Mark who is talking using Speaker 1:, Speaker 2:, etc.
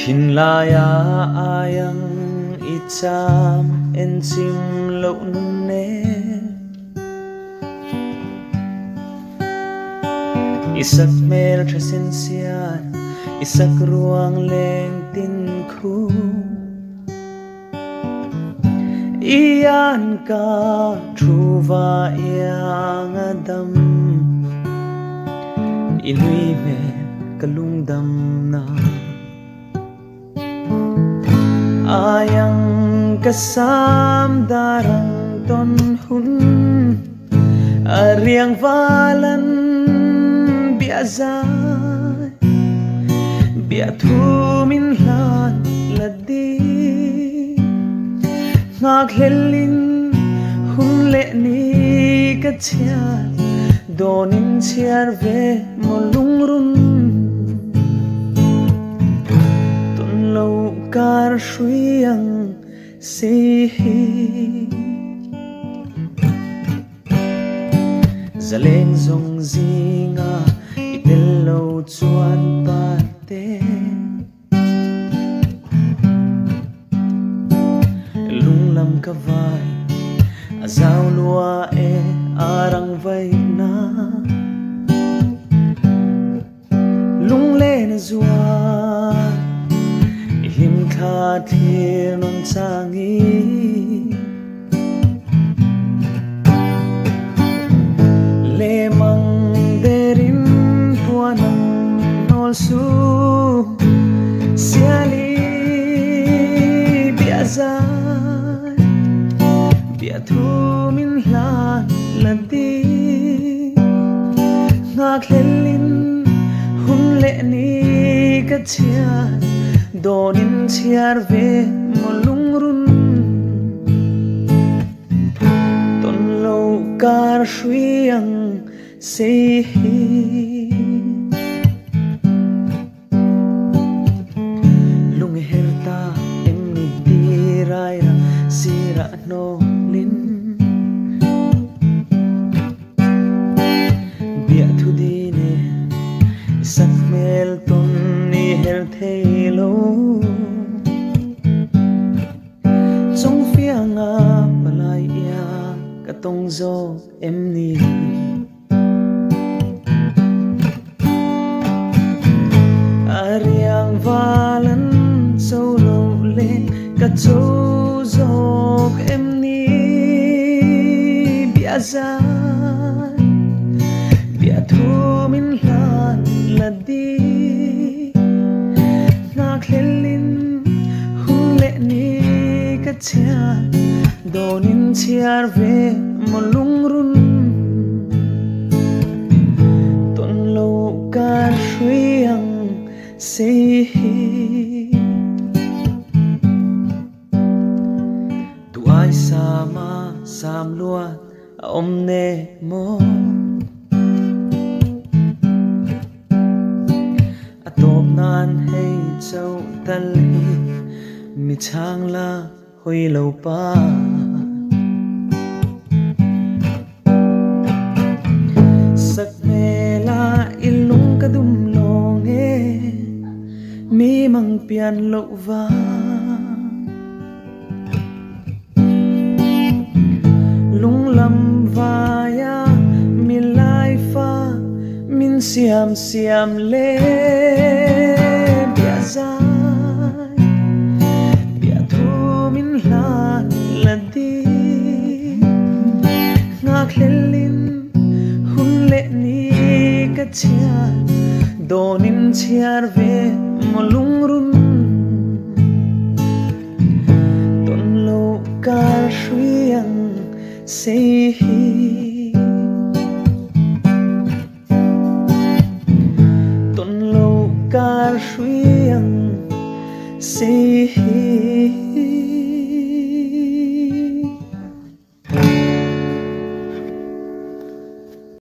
Speaker 1: Thin laya ayang icham en chim lo nun ne isak mel trasin sian isak ruang leng tin khu iyan ka truva yang adam inui me kalung dam na ayang kasam darang ton hun ariang valan biasa biatu min lan ladi ngak lelin hun le ni kachia donin chiar ve molung run ton lo kar shuyang si zaleng zong zinga itello chuan pate lunglam kavai azau lua e arang vai na lung le na zuan him kha thir non changi le mang derin puanang nol su siali biasa biatu min lan ladi ngak lelin hun le ni kachia donin chiar ve molung run ton lo kar shuyang sei lung herta emni dirai ra sira no lin bia thu dine sak mel ton ni her thelo trong fianga palai ya katong zo emni ariang valan solo le kacho zok emni biasa biatu min lan ladi ngak lelin hun le ni kachia donin chiar ve molung run ton lo kar shuyang sei tu ai sama sam lua om ne mo atop nan hei chau tal hi mi chang la hoi lo pa sak mela ilung kadum long e mi mang pian lo va lung lam vaya mi lai fa min siam siam le biasa biatu min lan ladi ngak lelin hun le ni kachia donin chiar ve molung run ton lo kar shuyang sei ton lo kar shuyang sei